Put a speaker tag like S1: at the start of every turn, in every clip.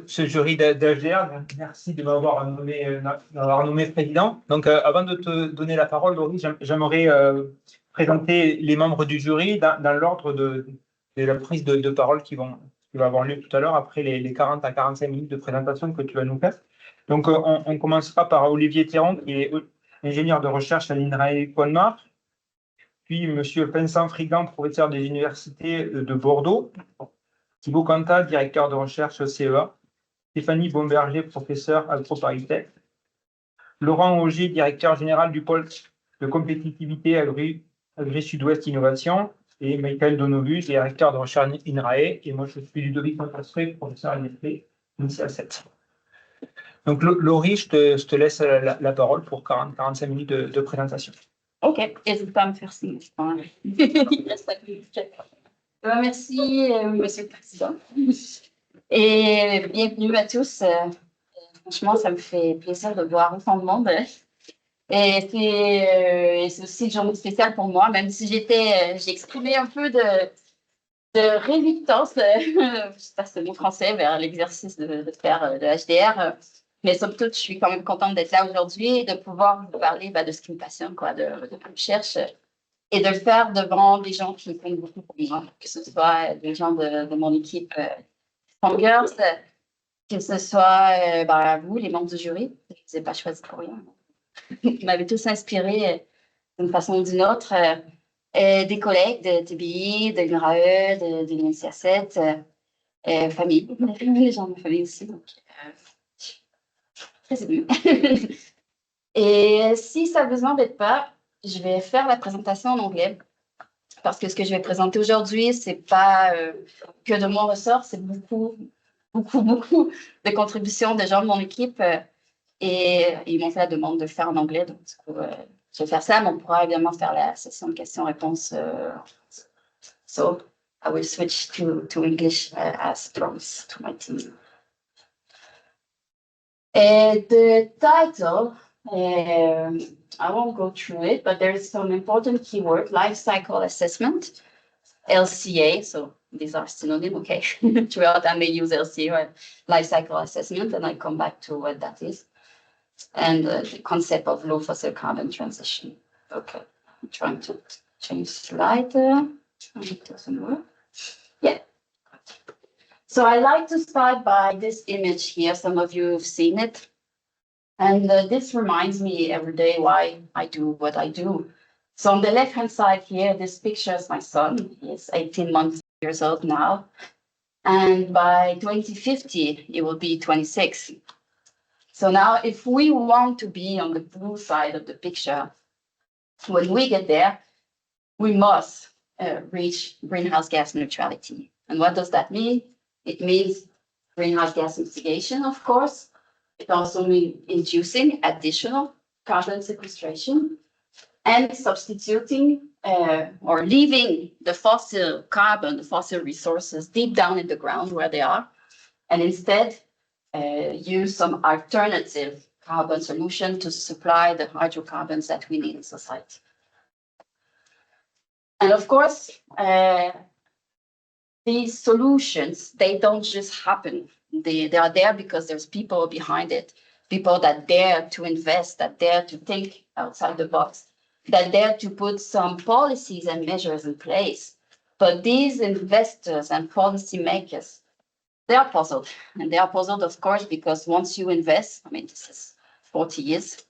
S1: ce jury d'HDR. Merci de m'avoir nommé président. Donc, avant de te donner la parole, Lorie, j'aimerais présenter les membres du jury dans l'ordre de la prise de parole qui va avoir lieu tout à l'heure, après les 40 à 45 minutes de présentation que tu vas nous faire. Donc, on commencera par Olivier Théron, qui est ingénieur de recherche à l'INRAE Colmar, puis M. Vincent Frigan, professeur des universités de Bordeaux, Thibaut Quanta, directeur de recherche au CEA, Stéphanie Bomberger, professeur à ProParisTech, Laurent Auger, directeur général du pôle de compétitivité Agri Sud-Ouest Innovation, et Michael Donovu, directeur de recherche INRAE, et moi je suis Ludovic Montastré, professeur à l'INRAE, initial 7. Donc Lorie, je te laisse la parole pour 40-45 minutes de présentation.
S2: Ok, n'hésite pas à me faire signe. Merci, Monsieur le Président. Et bienvenue à tous. Franchement, ça me fait plaisir de voir autant de monde. Et c'est aussi une journée spéciale pour moi, même si j'ai exprimé un peu de réluctance, je sais pas si c'est mon français, vers l'exercice de faire de HDR. Mais somme toute, je suis quand même contente d'être là aujourd'hui et de pouvoir vous parler de ce qui me passionne, de ma recherche, et de le faire devant des gens qui comptent beaucoup pour moi, que ce soit des gens de mon équipe Strongers, que ce soit vous, les membres du jury. Je ne vous ai pas choisi pour rien. Vous m'avez tous inspiré d'une façon ou d'une autre, des collègues de TBI, de l'INRAE, de l'INCA7, famille, les gens de ma famille aussi. Donc, très ému. Et si ça ne vous embête pas, je vais faire la présentation en anglais, parce que ce que je vais présenter aujourd'hui, ce n'est pas que de mon ressort, c'est beaucoup de contributions de gens de mon équipe, et ils m'ont fait la demande de le faire en anglais, donc du coup, je vais faire ça, mais on pourra également faire la session de questions-réponses. So, I will switch to English as promised to my team. The title, I won't go through it, but there is some important keyword, life cycle assessment, LCA, so these are synonyms, okay? Throughout I may use LCA, or life cycle assessment, and I come back to what that is. And the concept of low fossil carbon transition. Okay, I'm trying to change slide. It doesn't work. Yeah. So I like to start by this image here. Some of you have seen it. And this reminds me every day why I do what I do. So on the left-hand side here, this picture is my son. He's 18 years old now. And by 2050, he will be 26. So now if we want to be on the blue side of the picture, when we get there, we must reach greenhouse gas neutrality. And what does that mean? It means greenhouse gas mitigation, of course. It also means inducing additional carbon sequestration and substituting or leaving the fossil carbon, the fossil resources deep down in the ground where they are, and instead use some alternative carbon solution to supply the hydrocarbons that we need in society. And of course, these solutions, they don't just happen. They are there because there's people behind it, people that dare to invest, that dare to think outside the box, that dare to put some policies and measures in place. But these investors and policymakers, they are puzzled. And they are puzzled, of course, because once you invest, I mean, this is 40 years,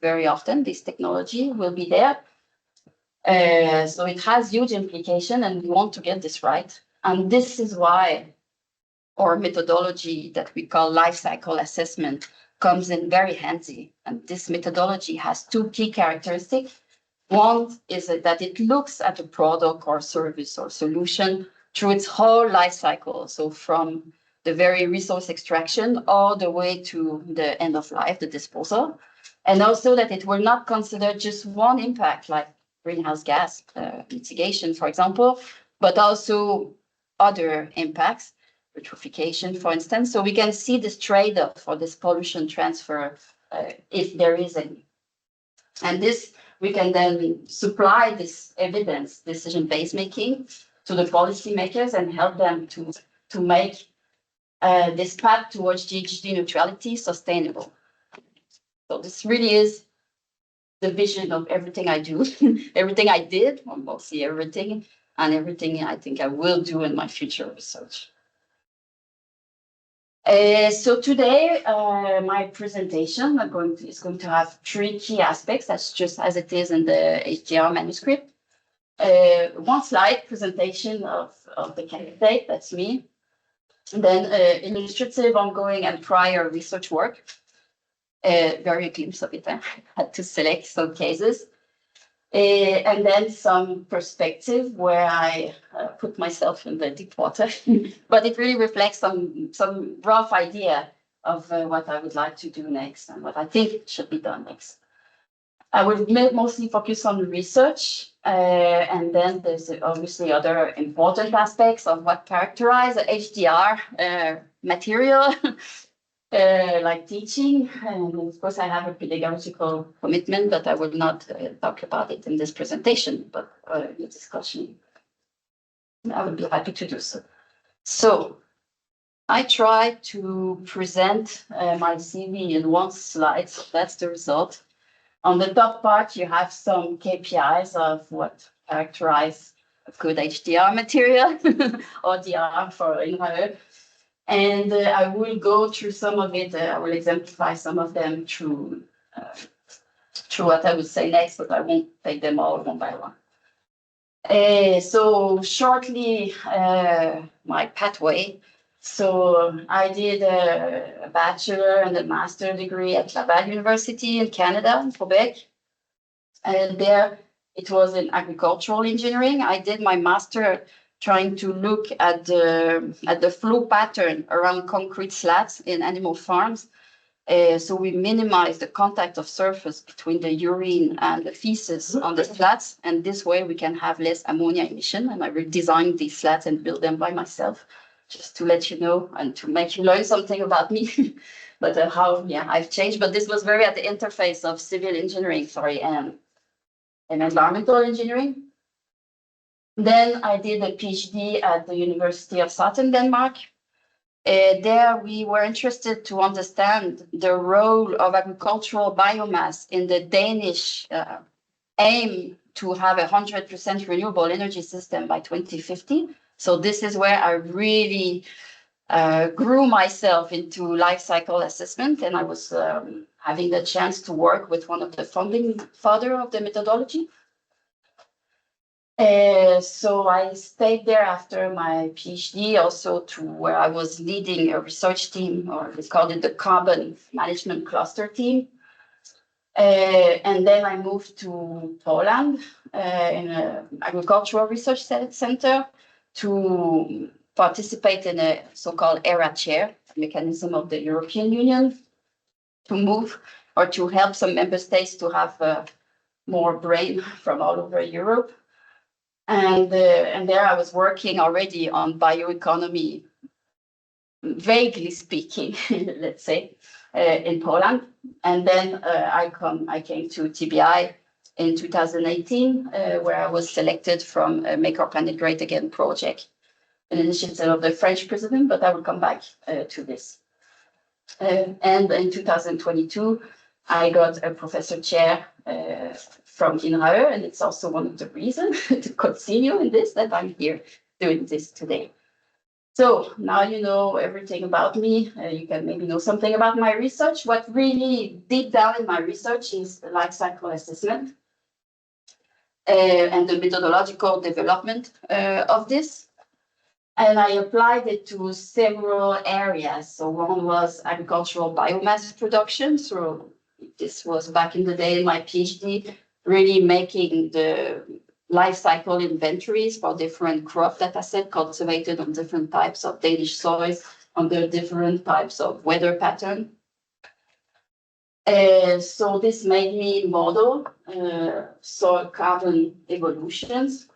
S2: very often this technology will be there. So it has huge implication, and we want to get this right. And this is why our methodology that we call life cycle assessment comes in very handy. And this methodology has two key characteristics. One is that it looks at a product or service or solution through its whole life cycle. So from the very resource extraction all the way to the end of life, the disposal. And also that it will not consider just one impact like greenhouse gas mitigation, for example, but also other impacts, eutrophication, for instance. So we can see this trade-off for this pollution transfer if there is any. And this, we can then supply this evidence, decision-based making, to the policymakers and help them to make this path towards GHG neutrality sustainable. So this really is the vision of everything I do, everything I did, or mostly everything, and everything I think I will do in my future research. So today, my presentation is going to have 3 key aspects. That's just as it is in the HDR manuscript. 1 slide presentation of the candidate, that's me. And then illustrative, ongoing, and prior research work. Very glimpse of it. I had to select some cases. And then some perspective where I put myself in the deep water, but it really reflects some rough idea of what I would like to do next and what I think should be done next. I will mostly focus on research, and then there's obviously other important aspects of what characterize HDR material, like teaching. And of course, I have a pedagogical commitment, but I will not talk about it in this presentation, but in the discussion, I would be happy to do so. So I try to present my CV in 1 slide, so that's the result. On the top part, you have some KPIs of what characterize a good HDR material or DR for INRAE. And I will go through some of it. I will exemplify some of them through what I would say next, but I won't take them all one by one. So shortly, my pathway. So I did a bachelor and a master degree at Laval University in Canada, in Quebec. And there it was in agricultural engineering. I did my master trying to look at the flow pattern around concrete slats in animal farms. So we minimize the contact of surface between the urine and the feces on the slats. And this way we can have less ammonia emission. And I redesigned these slats and built them by myself, just to let you know and to make you learn something about me. But how I've changed. But this was very at the interface of civil engineering, and environmental engineering. Then I did a PhD at the University of Southern Denmark. There we were interested to understand the role of agricultural biomass in the Danish aim to have 100% renewable energy system by 2050. So this is where I really grew myself into life cycle assessment, and I was having the chance to work with one of the founding father of the methodology. So I stayed there after my PhD, also to where I was leading a research team, or we called it the Carbon Management Cluster team. And then I moved to Poland in an agricultural research center to participate in a so-called ERA chair mechanism of the European Union to move or to help some member states to have more brain from all over Europe. And there I was working already on bioeconomy, vaguely speaking, let's say, in Poland. And then I came to TBI in 2018, where I was selected from a Make Our Planet Great Again project, an initiative of the French president, but I will come back to this. And in 2022, I got a professor chair from INRAE, and it's also one of the reasons to continue in this that I'm here doing this today. So now you know everything about me. You can maybe know something about my research. What really deep down in my research is the life cycle assessment and the methodological development of this. And I applied it to several areas. So one was agricultural biomass production. So this was back in the day in my PhD, really making the life cycle inventories for different crop data set cultivated on different types of Danish soils under different types of weather pattern. So this made me model soil carbon evolutions.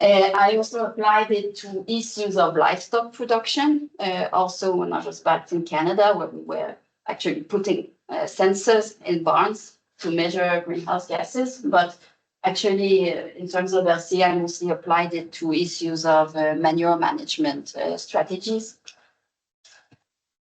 S2: I also applied it to issues of livestock production. Also, when I was back in Canada, where we were actually putting sensors in barns to measure greenhouse gases, but actually, in terms of LC, I mostly applied it to issues of manure management strategies.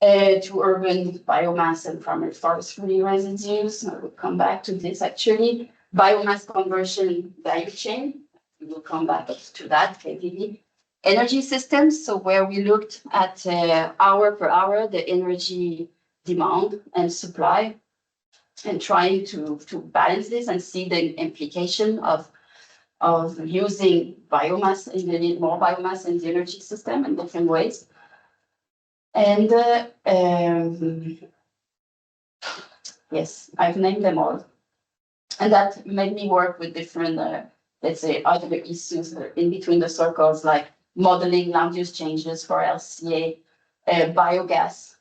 S2: to urban biomass and primary forestry residues. I will come back to this actually. Biomass conversion value chain. We will come back to that, KPV. Energy systems, so where we looked at hour per hour, the energy demand and supply, and trying to balance this and see the implication of using biomass, more biomass in the energy system in different ways. And yes, I've named them all. And that made me work with different, let's say, other issues in between the circles, like modeling land use changes for LCA, biogas,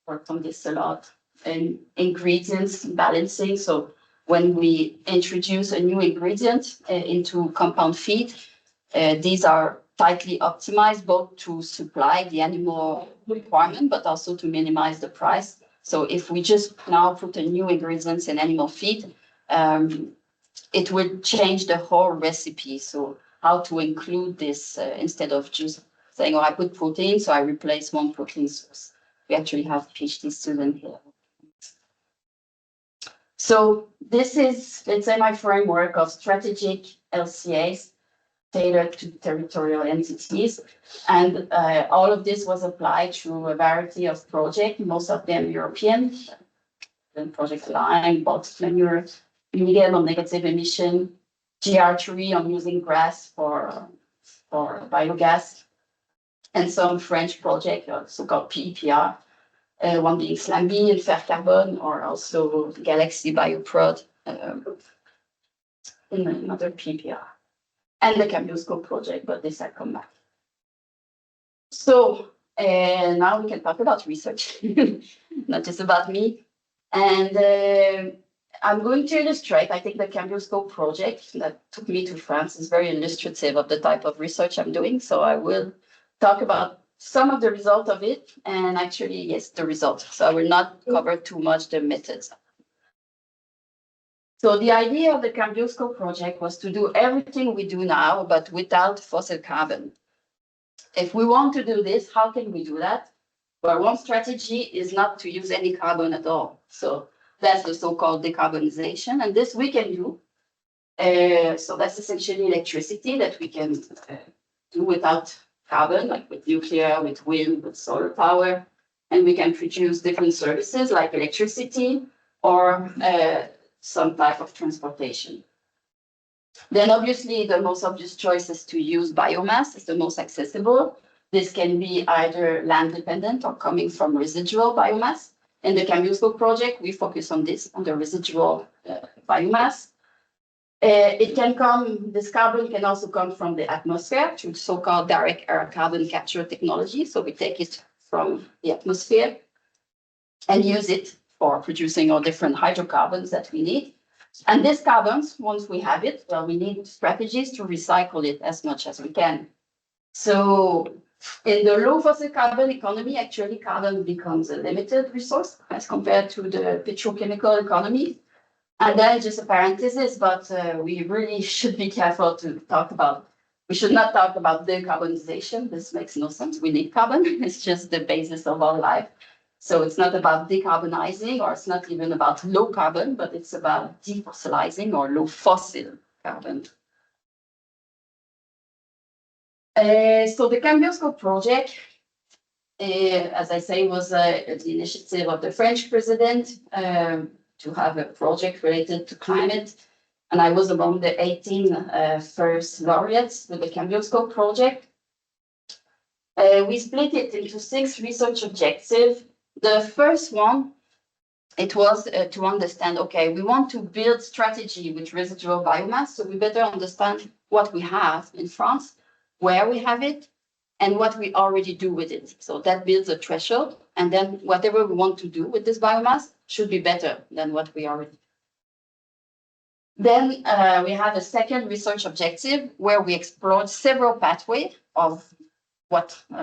S2: worked on this a lot, and ingredients balancing. So when we introduce a new ingredient into compound feed, these are tightly optimized both to supply the animal requirement, but also to minimize the price. So if we just now put a new ingredients in animal feed, it will change the whole recipe. So how to include this instead of just saying, oh, I put protein, so I replace one protein source. We actually have PhD students here. So this is, let's say, my framework of strategic LCAs tailored to territorial entities. And all of this was applied through a variety of projects, most of them European, Project Line, Baltic Manure, Medium on negative emission, GR3 on using grass for biogas, and some French project, so-called PEPR, one being Slamby and Fair Carbon, or also Galaxy Bioprod in another PEPR. And the Cambioscope project, but this I come back. So now we can talk about research, not just about me. And I'm going to illustrate, I think the Cambioscope project that took me to France is very illustrative of the type of research I'm doing. So I will talk about some of the result of it, and actually, yes, the result. So I will not cover too much the methods. So the idea of the Cambioscope project was to do everything we do now, but without fossil carbon. If we want to do this, how can we do that? Well, one strategy is not to use any carbon at all. So that's the so-called decarbonization, and this we can do. So that's essentially electricity that we can do without carbon, like with nuclear, with wind, with solar power, and we can produce different services like electricity or some type of transportation. Then obviously the most obvious choice is to use biomass. It's the most accessible. This can be either land dependent or coming from residual biomass. In the Cambioscope project, we focus on this, on the residual biomass. It can come, this carbon can also come from the atmosphere through so-called direct air carbon capture technology. So we take it from the atmosphere and use it for producing all different hydrocarbons that we need. And these carbons, once we have it, well, we need strategies to recycle it as much as we can. So in the low fossil carbon economy, actually carbon becomes a limited resource as compared to the petrochemical economy. And then just a parenthesis, but we really should be careful to talk about, we should not talk about decarbonization. This makes no sense. We need carbon. It's just the basis of our life. So it's not about decarbonizing, or it's not even about low carbon, but it's about defossilizing or low fossil carbon. So the Cambioscope project, as I say, was the initiative of the French president to have a project related to climate. And I was among the 18 first laureates with the Cambioscope project. We split it into 6 research objectives. The first one, it was to understand, okay, we want to build strategy with residual biomass, so we better understand what we have in France, where we have it, and what we already do with it. So that builds a threshold, and then whatever we want to do with this biomass should be better than what we already do. Then we have a second research objective where we explored several pathways of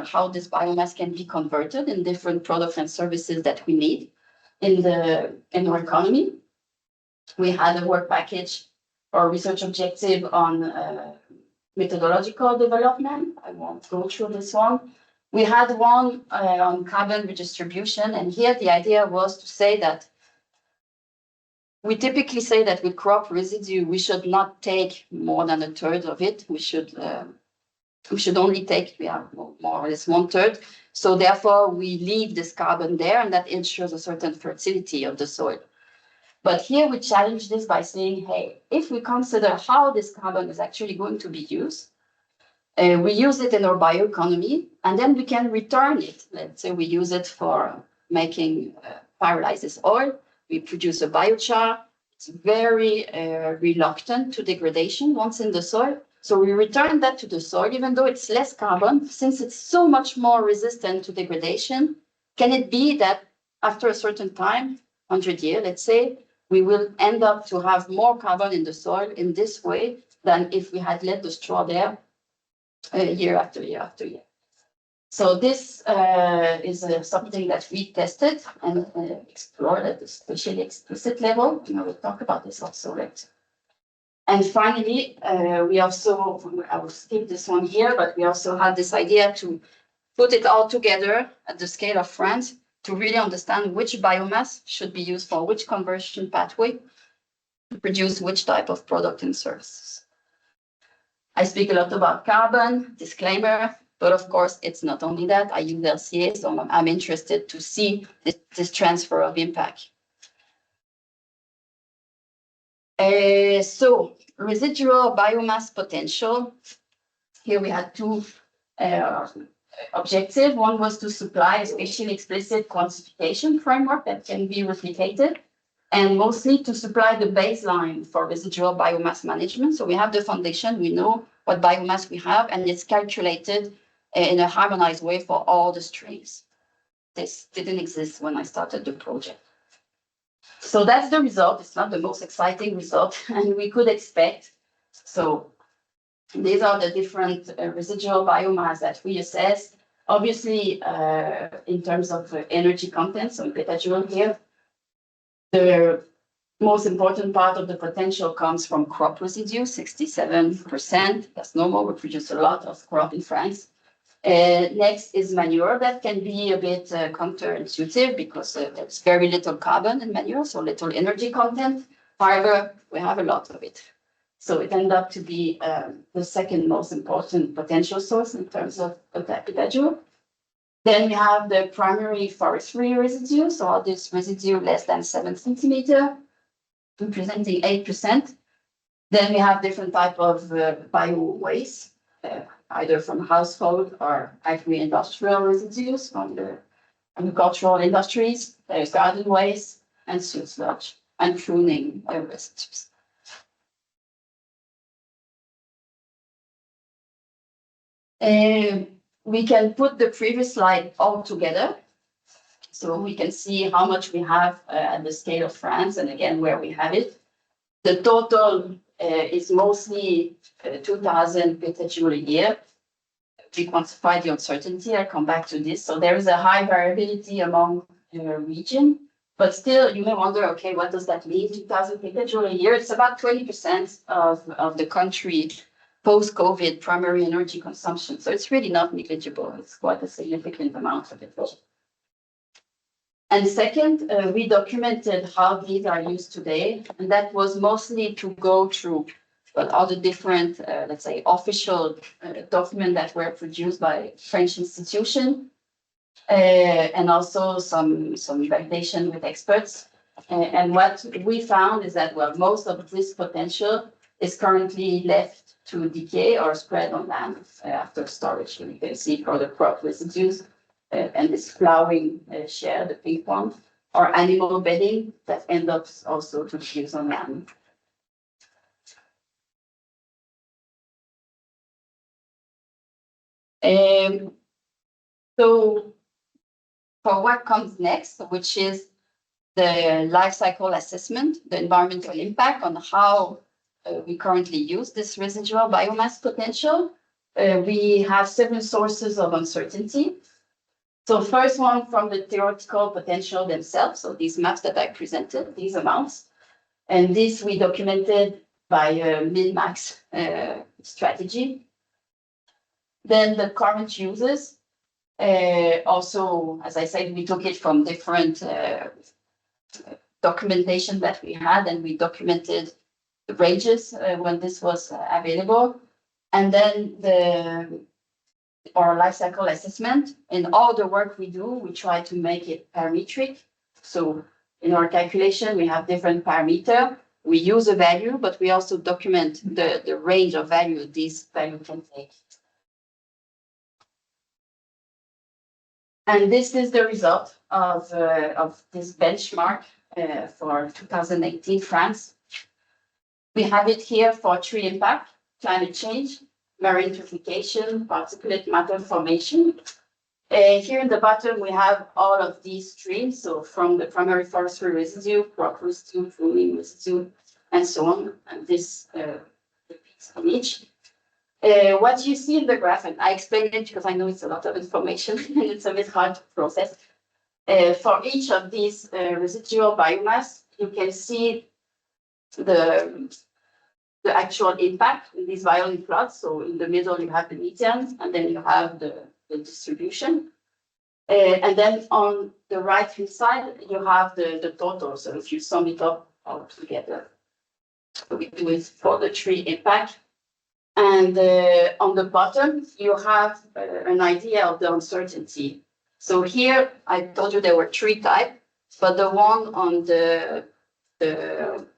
S2: how this biomass can be converted in different products and services that we need in our economy. We had a work package or research objective on methodological development. I won't go through this one. We had one on carbon redistribution, and here the idea was to say that we typically say that with crop residue, we should not take more than a third of it. We should only take more or less 1/3. So therefore, we leave this carbon there, and that ensures a certain fertility of the soil. But here we challenge this by saying, hey, if we consider how this carbon is actually going to be used, we use it in our bioeconomy, and then we can return it. Let's say we use it for making pyrolysis oil. We produce a biochar. It's very reluctant to degradation once in the soil. So we return that to the soil, even though it's less carbon, since it's so much more resistant to degradation. Can it be that after a certain time, 100 years, let's say, we will end up to have more carbon in the soil in this way than if we had let the straw there year after year after year. So this is something that we tested and explored at the spatially explicit level. And I will talk about this also later. And finally, we also, I will skip this one here, but we also had this idea to put it all together at the scale of France to really understand which biomass should be used for which conversion pathway to produce which type of product and services. I speak a lot about carbon, disclaimer, but of course, it's not only that. I use LCA, so I'm interested to see this transfer of impact. So residual biomass potential. Here we had two objectives. One was to supply a spatially explicit quantification framework that can be replicated, and mostly to supply the baseline for residual biomass management. So we have the foundation, we know what biomass we have, and it's calculated in a harmonized way for all the streams. This didn't exist when I started the project. So that's the result. It's not the most exciting result, and we could expect. So these are the different residual biomass that we assess. Obviously, in terms of energy content, so in petajoule here, the most important part of the potential comes from crop residue, 67%. That's normal. We produce a lot of crop in France. Next is manure. That can be a bit counterintuitive because there's very little carbon in manure, so little energy content. However, we have a lot of it. So it ended up to be the second most important potential source in terms of petajoule. Then we have the primary forestry residue, so all this residue less than 7 centimeters, representing 8%. Then we have different type of bio waste, either from household or agri-industrial residues from the agricultural industries. There's garden waste and seed sludge and pruning residues. We can put the previous slide all together. So we can see how much we have at the scale of France, and again, where we have it. The total is mostly 2,000 petajoule a year. We quantify the uncertainty. I'll come back to this. So there is a high variability among region, but still you may wonder, okay, what does that mean? 2,000 petajoule a year. It's about 20% of the country post-COVID primary energy consumption. So it's really not negligible. It's quite a significant amount of it. And second, we documented how these are used today. And that was mostly to go through all the different, let's say, official documents that were produced by French institutions, and also some validation with experts. And what we found is that, well, most of this potential is currently left to decay or spread on land after storage. You can see for the crop residues and this flowering share, the pink one, or animal bedding that end up also to be used on land. So for what comes next, which is the life cycle assessment, the environmental impact on how we currently use this residual biomass potential. We have several sources of uncertainty. So first one from the theoretical potential themselves. So these maps that I presented, these amounts, and this we documented by a min-max strategy. Then the current uses. Also, as I said, we took it from different documentation that we had, and we documented the ranges when this was available. And then our life cycle assessment. In all the work we do, we try to make it parametric. So in our calculation, we have different parameters. We use a value, but we also document the range of value this value can take. And this is the result of this benchmark for 2018 France. We have it here for tree impact, climate change, marine eutrophication, particulate matter formation. Here in the bottom, we have all of these streams. So from the primary forestry residue, crop residue, pruning residue, and so on. And this repeats in each. What you see in the graph, and I explained it because I know it's a lot of information and it's a bit hard to process. For each of these residual biomass, you can see the actual impact in these violet plots. So in the middle, you have the median, and then you have the distribution. And then on the right-hand side, you have the total. So if you sum it up all together, so we do it for the tree impact. And on the bottom, you have an idea of the uncertainty. So here, I told you there were three types, but the one on the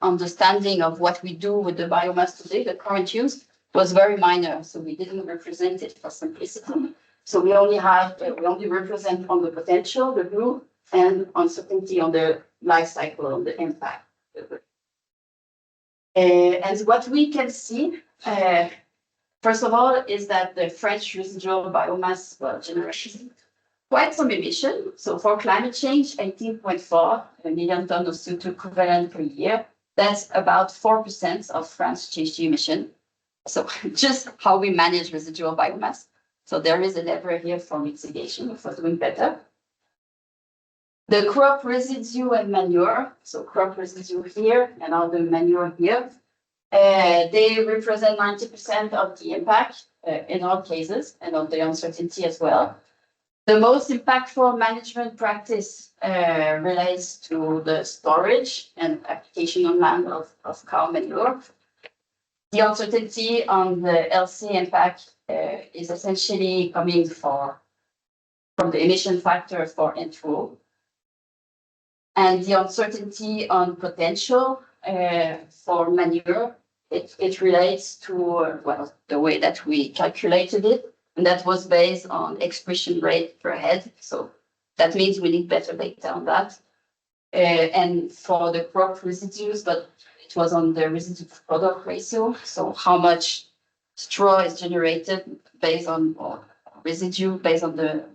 S2: understanding of what we do with the biomass today, the current use, was very minor. So we didn't represent it for simplicity. So we only represent on the potential, the blue, and uncertainty on the life cycle, on the impact. And what we can see, first of all, is that the French residual biomass generates quite some emission. So for climate change, 18.4 million tons of CO2 equivalent per year. That's about 4% of France's GHG emission. So just how we manage residual biomass. So there is a lever here for mitigation, for doing better. The crop residue and manure, so crop residue here and all the manure here, they represent 90% of the impact in all cases and of the uncertainty as well. The most impactful management practice relates to the storage and application on land of cow manure. The uncertainty on the LC impact is essentially coming from the emission factor for N2O. And the uncertainty on potential for manure, it relates to, the way that we calculated it, and that was based on expression rate per head. So that means we need better data on that. And for the crop residues, but it was on the residue to product ratio. So how much straw is generated based on, or residue based on an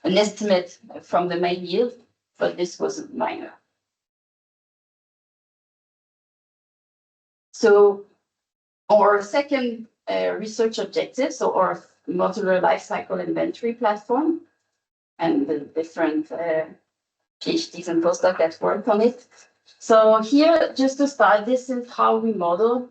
S2: estimate from the main yield, but this was minor. So our second research objective, so our modular life cycle inventory platform, and the different PhDs and postdocs that work on it. So here, just to start, this is how we model.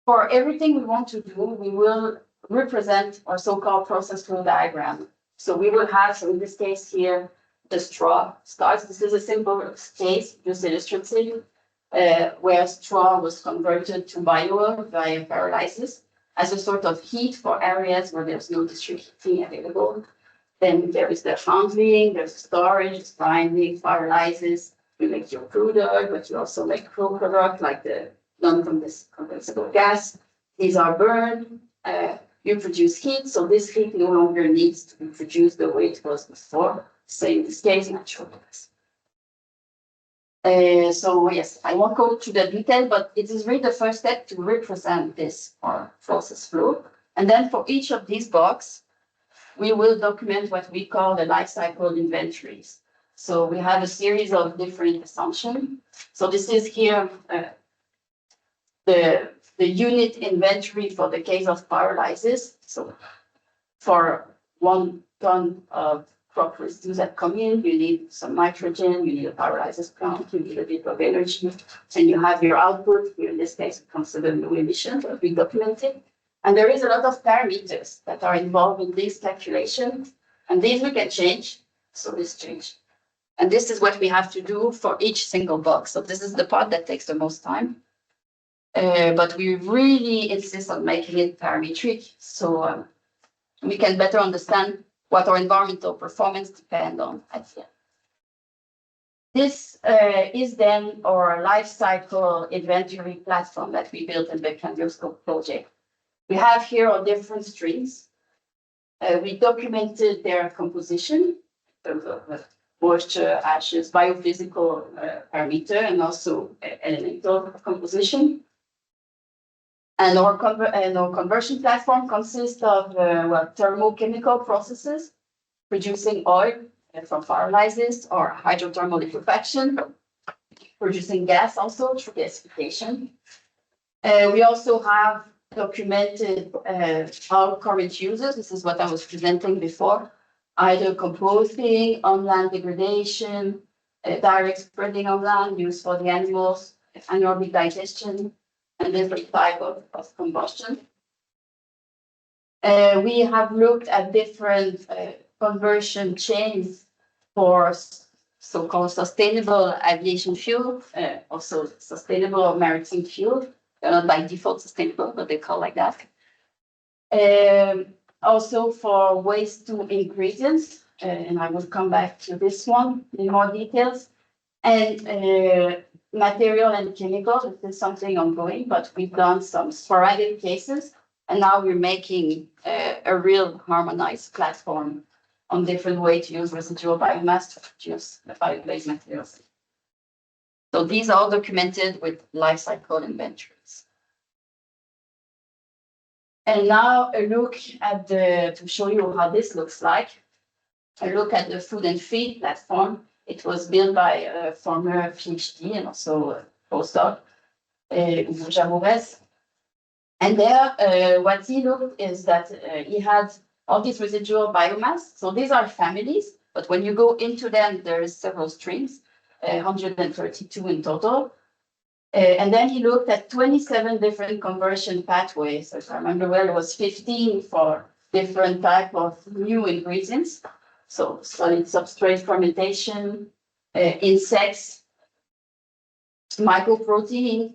S2: For everything we want to do, we will represent our so-called process flow diagram. So we will have, so in this case here, the straw starts. This is a simple case, just illustrative, where straw was converted to biofuel via pyrolysis as a sort of heat for areas where there's no district heating available. Then there is the handling, there's storage, grinding, pyrolysis. You make your crude oil, but you also make co-product like the non-condensable gas. These are burned. You produce heat, so this heat no longer needs to be produced the way it was before. So in this case, natural gas. So yes, I won't go to the detail, but it is really the first step to represent this process flow. And then for each of these boxes, we will document what we call the life cycle inventories. So we have a series of different assumptions. So this is here the unit inventory for the case of pyrolysis. So for 1 ton of crop residues that come in, you need some nitrogen, you need a pyrolysis plant, you need a bit of energy, and you have your output. Here in this case, we consider no emission, but we document it. And there is a lot of parameters that are involved in this calculation, and these we can change. So this change. And this is what we have to do for each single box. So this is the part that takes the most time. But we really insist on making it parametric, so we can better understand what our environmental performance depends on at the end. This is then our life cycle inventory platform that we built in the Candioscope project. We have here our different streams. We documented their composition, moisture, ashes, biophysical parameter, and also elemental composition. And our conversion platform consists of thermochemical processes, producing oil from pyrolysis or hydrothermal liquefaction, producing gas also through gasification. We also have documented all current uses. This is what I was presenting before, either composting, on-land degradation, direct spreading on land, used for the animals, anaerobic digestion, and different type of combustion. We have looked at different conversion chains for so-called sustainable aviation fuel, also sustainable maritime fuel. They're not by default sustainable, but they call like that. Also for waste to ingredients, and I will come back to this one in more details. And material and chemicals, this is something ongoing, but we've done some sporadic cases, and now we're making a real harmonized platform on different ways to use residual biomass to produce the bio-based materials. So these are all documented with life cycle inventories. And now a look at to show you how this looks like. A look at the food and feed platform. It was built by a former PhD and also a postdoc, Hugo Jamores. And there, what he looked is that he had all these residual biomass. So these are families, but when you go into them, there is several streams, 132 in total. And then he looked at 27 different conversion pathways. So if I remember well, it was 15 for different type of new ingredients. So solid substrate fermentation, insects, mycoprotein,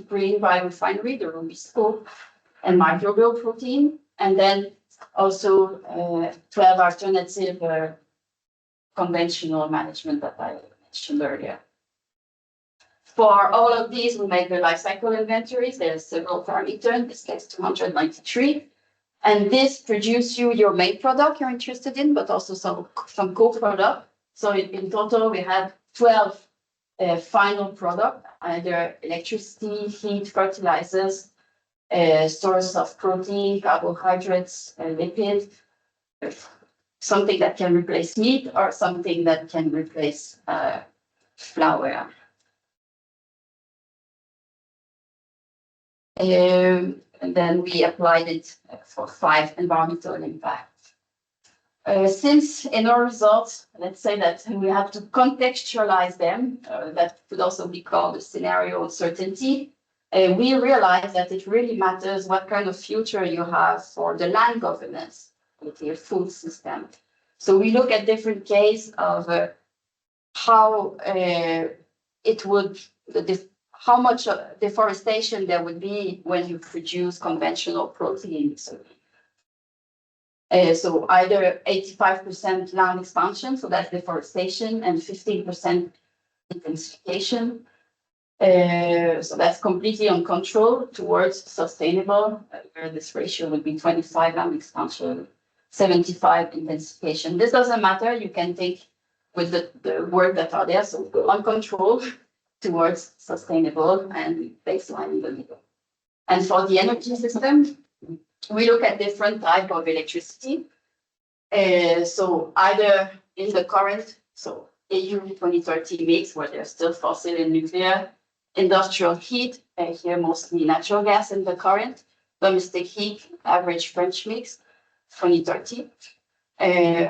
S2: green biorefinery, the Rubisco, and microbial protein, and then also 12 alternative conventional management that I mentioned earlier. For all of these, we make the life cycle inventories. There are several parameters. In this case, 293. And this produces you your main product you're interested in, but also some co-product. So in total, we have 12 final product, either electricity, heat, fertilizers, source of protein, carbohydrates, lipid, something that can replace meat or something that can replace flour. And then we applied it for 5 environmental impacts. Since in our results, let's say that we have to contextualize them, that could also be called a scenario uncertainty, we realize that it really matters what kind of future you have for the land governance with your food system. So we look at different cases of how it would, how much deforestation there would be when you produce conventional protein. So either 85% land expansion, so that's deforestation, and 15% intensification. So that's completely uncontrolled towards sustainable, where this ratio would be 25 land expansion, 75 intensification. This doesn't matter. You can take with the work that are there, so uncontrolled towards sustainable and baseline in the middle. And for the energy system, we look at different type of electricity. So either in the current, so EU 2030 mix, where there's still fossil and nuclear, industrial heat, here mostly natural gas in the current, domestic heat, average French mix, 2030.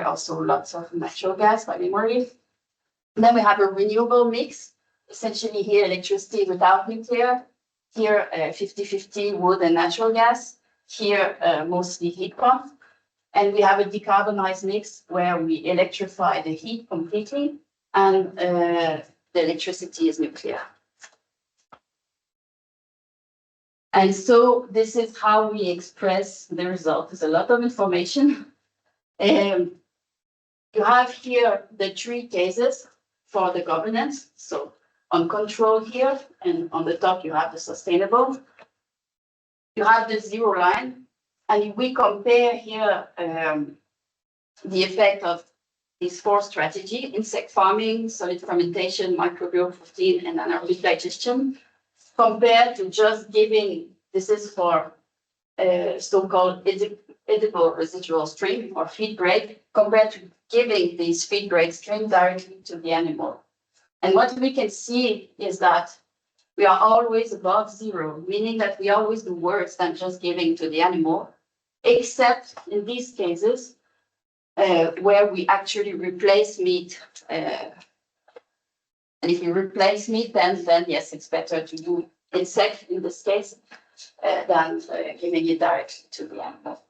S2: Also lots of natural gas by memory. Then we have a renewable mix, essentially here electricity without nuclear, Here, 50-50 wood and natural gas. Here, mostly heat pump. And we have a decarbonized mix where we electrify the heat completely, and the electricity is nuclear. And so this is how we express the result. There's a lot of information. You have here the 3 cases for the governance. So on control here, and on the top you have the sustainable. You have the 0 line, and if we compare here the effect of these 4 strategies: insect farming, solid fermentation, microbial protein, and anaerobic digestion, compared to just giving, this is for so-called edible residual stream or feed grade, compared to giving these feed grade stream directly to the animal. And what we can see is that we are always above 0, meaning that we always do worse than just giving to the animal, except in these cases where we actually replace meat. And if you replace meat, then yes, it's better to do insect in this case than giving it directly to the animal.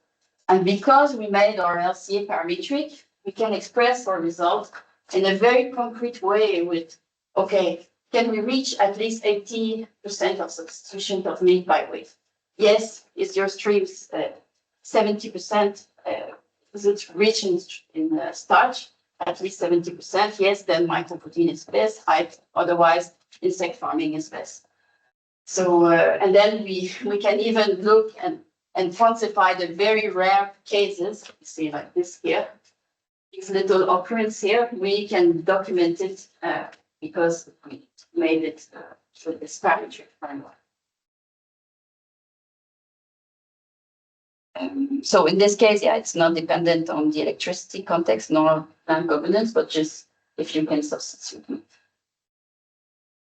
S2: And because we made our LCA parametric, we can express our results in a very concrete way with, okay, can we reach at least 80% of substitution of meat by weight? Yes, is your streams 70%, is it rich in starch, at least 70%? Yes, then microprotein is best, otherwise insect farming is best. So, and then we can even look and quantify the very rare cases, you see like this here, these little occurrence here, we can document it because we made it through this parametric framework. So in this case, yeah, it's not dependent on the electricity context nor land governance, but just if you can substitute.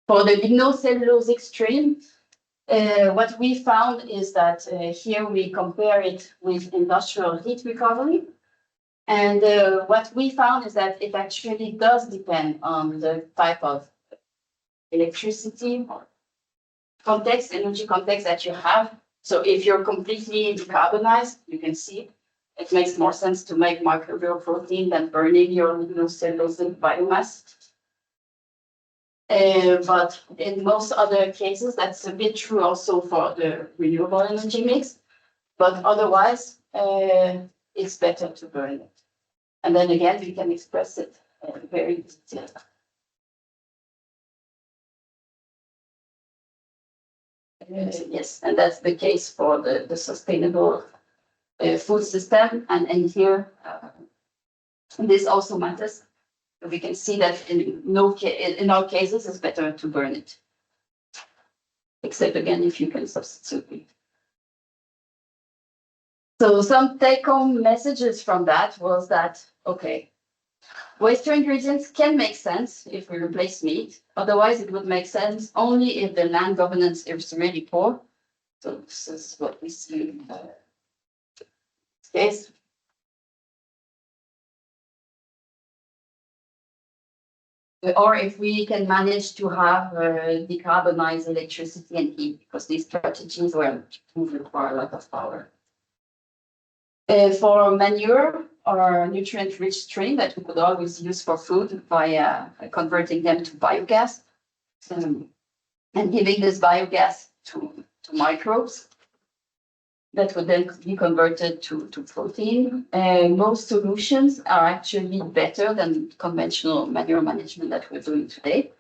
S2: For the lignocellulosic stream, what we found is that here we compare it with industrial heat recovery. And what we found is that it actually does depend on the type of electricity context, energy context that you have. So if you're completely decarbonized, you can see it makes more sense to make microbial protein than burning your lignocellulosic biomass. But in most other cases, that's a bit true also for the renewable energy mix. But otherwise, it's better to burn it. And then again, we can express it very detailed. Yes, and that's the case for the sustainable food system. And here, this also matters. We can see that in all cases, it's better to burn it. Except again, if you can substitute it. So some take-home messages from that was that, okay, waste ingredients can make sense if we replace meat. Otherwise, it would make sense only if the land governance is really poor. So this is what we see in this case. Or if we can manage to have decarbonized electricity and heat, because these strategies will require a lot of power. For manure or nutrient-rich stream that we could always use for food by converting them to biogas and giving this biogas to microbes that would then be converted to protein. Most solutions are actually better than conventional manure management that we're doing today.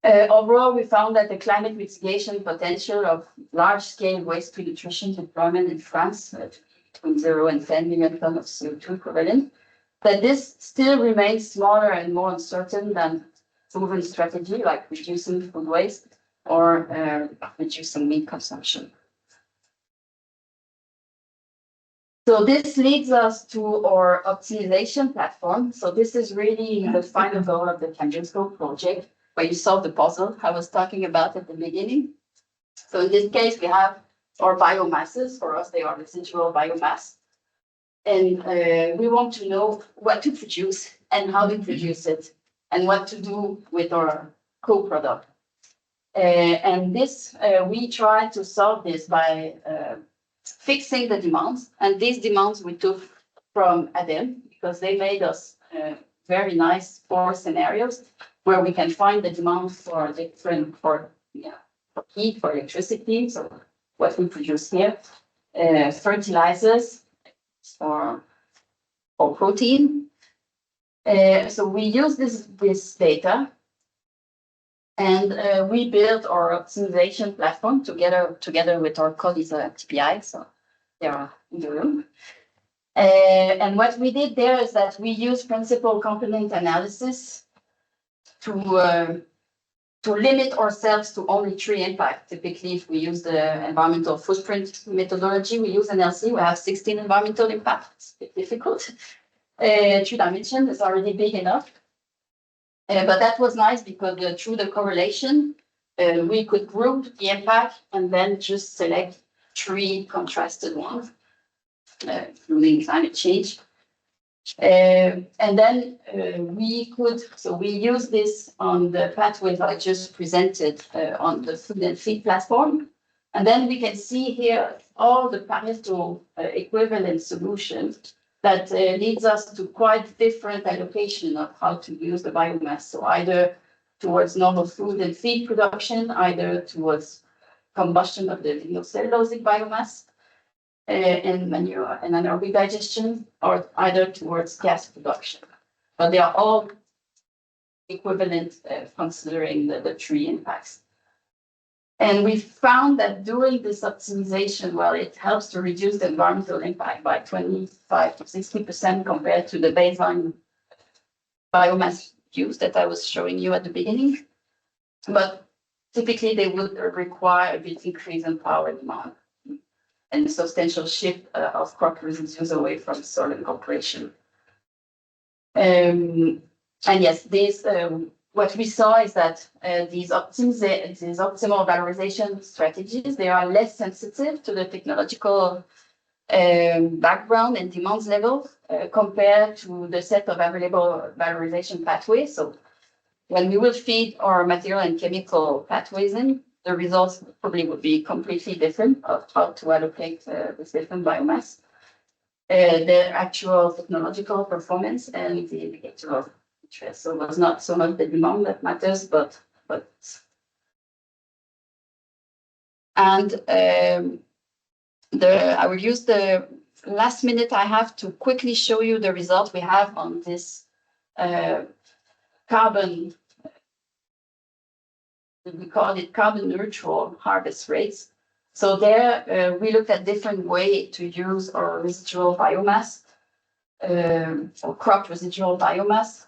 S2: Overall, we found that the climate mitigation potential of large-scale waste nutrition deployment in France between 0 and 10 million tons of CO2 equivalent, that this still remains smaller and more uncertain than proven strategy like reducing food waste or reducing meat consumption. So this leads us to our optimization platform. So this is really the final goal of the TangentScope project, where you solve the puzzle I was talking about at the beginning. So in this case, we have our biomasses. For us, they are residual biomass. And we want to know what to produce and how to produce it and what to do with our co-product. And this, we tried to solve this by fixing the demands. And these demands we took from ADEM because they made us very nice 4 scenarios where we can find the demand for different, for heat, for electricity, so what we produce here, fertilizers or protein. So we use this data, and we built our optimization platform together with our colleagues at TPI. So they are in the room. And what we did there is that we use principal component analysis to limit ourselves to only 3 impacts. Typically, if we use the environmental footprint methodology, we use NLC, we have 16 environmental impacts. It's difficult. 3 dimension is already big enough. But that was nice because through the correlation, we could group the impact and then just select 3 contrasted ones, including climate change. And then we use this on the pathways I just presented on the food and feed platform. And then we can see here all the Pareto equivalent solutions that leads us to quite different allocation of how to use the biomass. So either towards normal food and feed production, either towards combustion of the lignocellulosic biomass, and manure and anaerobic digestion, or either towards gas production. But they are all equivalent considering the 3 impacts. And we found that doing this optimization, well, it helps to reduce the environmental impact by 25 to 60% compared to the baseline biomass use that I was showing you at the beginning. But typically they would require a bit increase in power demand and a substantial shift of crop residues away from soil incorporation. And yes, these what we saw is that these optimal valorization strategies, they are less sensitive to the technological background and demands level compared to the set of available valorization pathways. So when we will feed our material and chemical pathways in, the results probably would be completely different of how to allocate this different biomass, the actual technological performance and the indicator of interest. So it was not so much the demand that matters, but and I will use the last minute I have to quickly show you the result we have on this carbon. We call it carbon neutral harvest rates. So there we looked at different ways to use our residual biomass or crop residual biomass.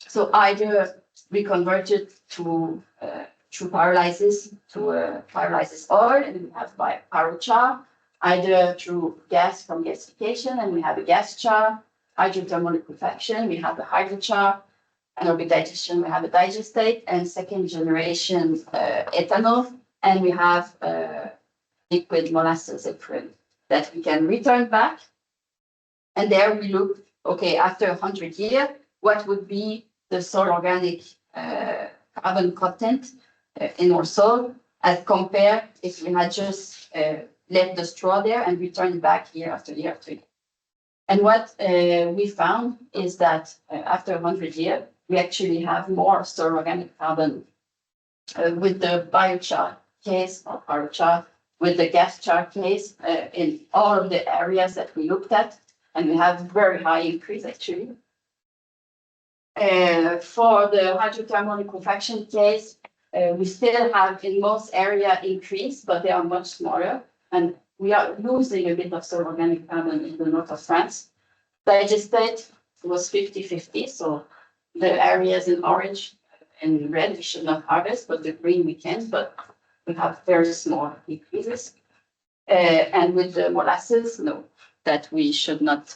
S2: So either we convert it to through pyrolysis to pyrolysis oil, and we have pyrochar, either through gas from gasification, and we have a gas char, hydrothermal liquefaction, we have a hydrochar, anaerobic digestion, we have a digestate, and 2nd generation ethanol, and we have liquid molasses effluent that we can return back. And there we look, okay, after 100 years, what would be the soil organic carbon content in our soil as compared if we had just left the straw there and returned back year after year after year. And what we found is that after 100 years, we actually have more soil organic carbon with the biochar case or pyrochar, with the gas char case in all of the areas that we looked at, and we have very high increase actually. For the hydrothermal liquefaction case, we still have in most area increase, but they are much smaller, and we are losing a bit of soil organic carbon in the north of France. Digestate was 50-50, so the areas in orange and red we should not harvest, but the green we can, but we have very small decreases. And with the molasses, no, that we should not.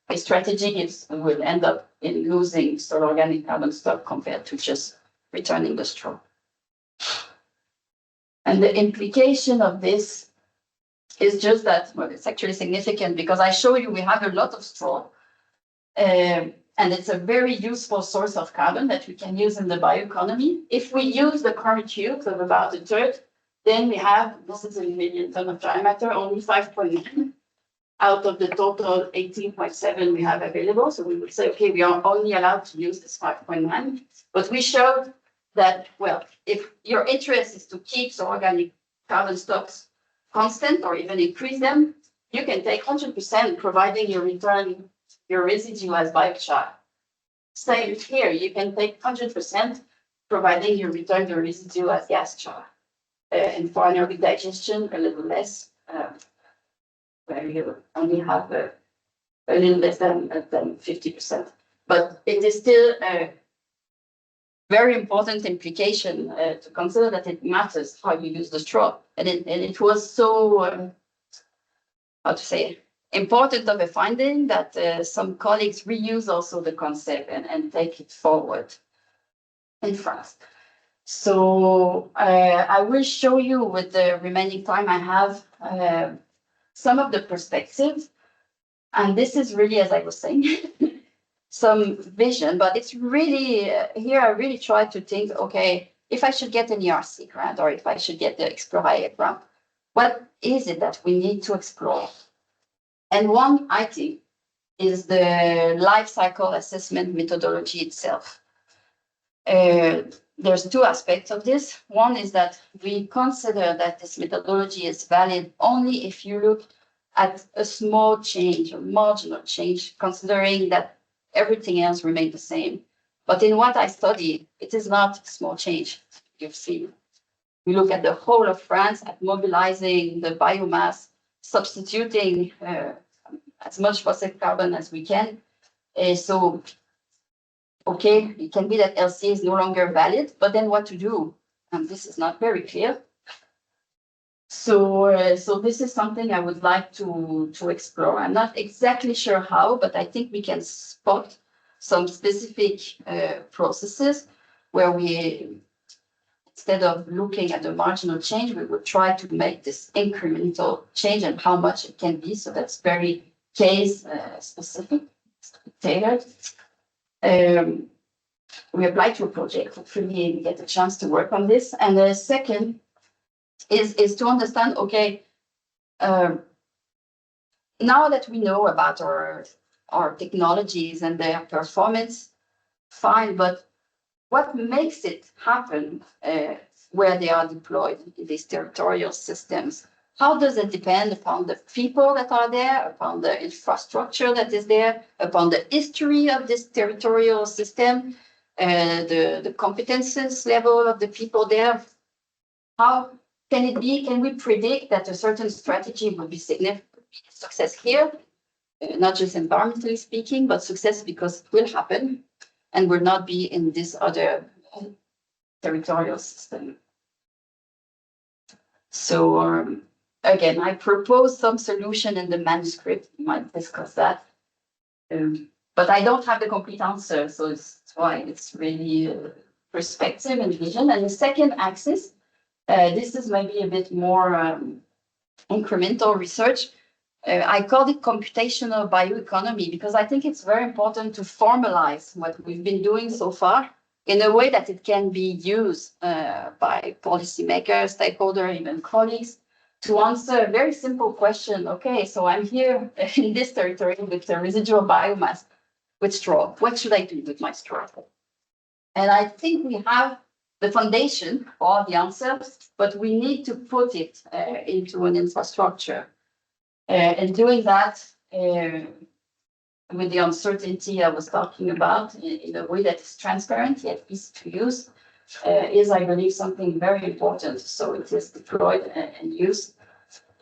S2: A strategy will end up in losing soil organic carbon stock compared to just returning the straw. And the implication of this is just that, well, it's actually significant because I show you we have a lot of straw. And it's a very useful source of carbon that we can use in the bioeconomy. If we use the current tubes of about a third, then we have, this is a million ton of diameter, only 5.9 out of the total 18.7 we have available. So we would say, okay, we are only allowed to use this 5.9. But we showed that, well, if your interest is to keep the organic carbon stocks constant or even increase them, you can take 100% providing you return your residue as biochar. Same here, you can take 100% providing you return your residue as gas char. And for anaerobic digestion, a little less, where you only have a little less than 50%. But it is still a very important implication to consider that it matters how you use the straw. And it was so, how to say, important of a finding that some colleagues reuse also the concept and take it forward in France. So I will show you with the remaining time I have some of the perspectives. And this is really, as I was saying, some vision, but it's really, here I really try to think, okay, if I should get an ERC grant or if I should get the Explore grant, what is it that we need to explore? And one, I think, is the life cycle assessment methodology itself. There's two aspects of this. One is that we consider that this methodology is valid only if you look at a small change or marginal change, considering that everything else remained the same. But in what I study, it is not a small change. You've seen. We look at the whole of France, at mobilizing the biomass, substituting as much fossil carbon as we can. So, okay, it can be that LCA is no longer valid, but then what to do? And this is not very clear. So, so this is something I would like to explore. I'm not exactly sure how, but I think we can spot some specific processes where we, instead of looking at the marginal change, we would try to make this incremental change and how much it can be. So that's very case specific, tailored. We applied to a project. Hopefully, we get a chance to work on this. And the second is to understand, okay, now that we know about our technologies and their performance, fine, but what makes it happen where they are deployed in these territorial systems? How does it depend upon the people that are there, upon the infrastructure that is there, upon the history of this territorial system, the competences level of the people there? How can it be? Can we predict that a certain strategy will be significant success here, not just environmentally speaking, but success because it will happen and will not be in this other territorial system? So again, I propose some solution in the manuscript. We might discuss that. But I don't have the complete answer, so it's why it's really perspective and vision. And the second axis, this is maybe a bit more incremental research. I called it computational bioeconomy because I think it's very important to formalize what we've been doing so far in a way that it can be used by policymakers, stakeholders, even colleagues, to answer a very simple question. Okay, so I'm here in this territory with the residual biomass with straw. What should I do with my straw? And I think we have the foundation for all the answers, but we need to put it into an infrastructure. And doing that with the uncertainty I was talking about in a way that is transparent yet easy to use is, I believe, something very important. So it is deployed and used.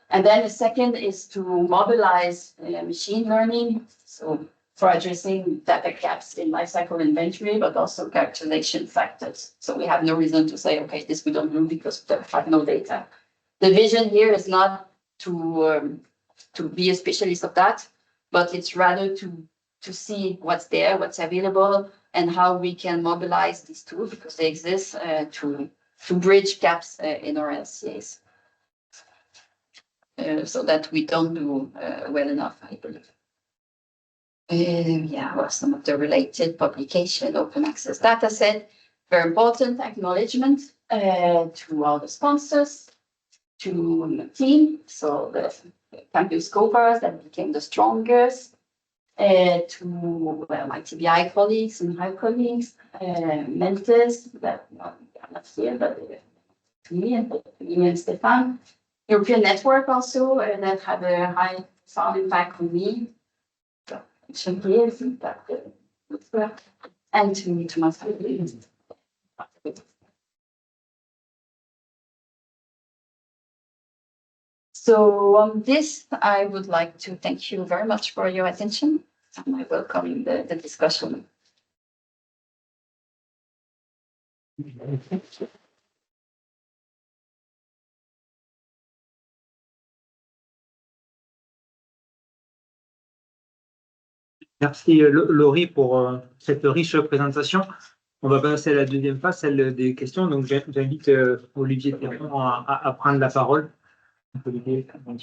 S2: And then the second is to mobilize machine learning. So for addressing data gaps in life cycle inventory, but also characterization factors. So we have no reason to say, okay, this we don't do because we have no data. The vision here is not to be a specialist of that, but it's rather to see what's there, what's available, and how we can mobilize these tools because they exist to bridge gaps in our LCAs. So that we don't do well enough, I believe. Yeah, well, some of the related publication, open access data set, very important acknowledgement to all the sponsors, to the team, so the campus scopers that became the strongest, to my TBI colleagues and high colleagues, mentors that are not here, but to me and Stefan, European network also that had a high sound impact on me. And to my family. So on this, I would like to thank you very much for your attention, and I welcome the discussion.
S1: Merci Lorie pour cette riche présentation. On va passer à la deuxième phase, celle des questions. Donc j'invite Olivier Théron à prendre la parole. Olivier,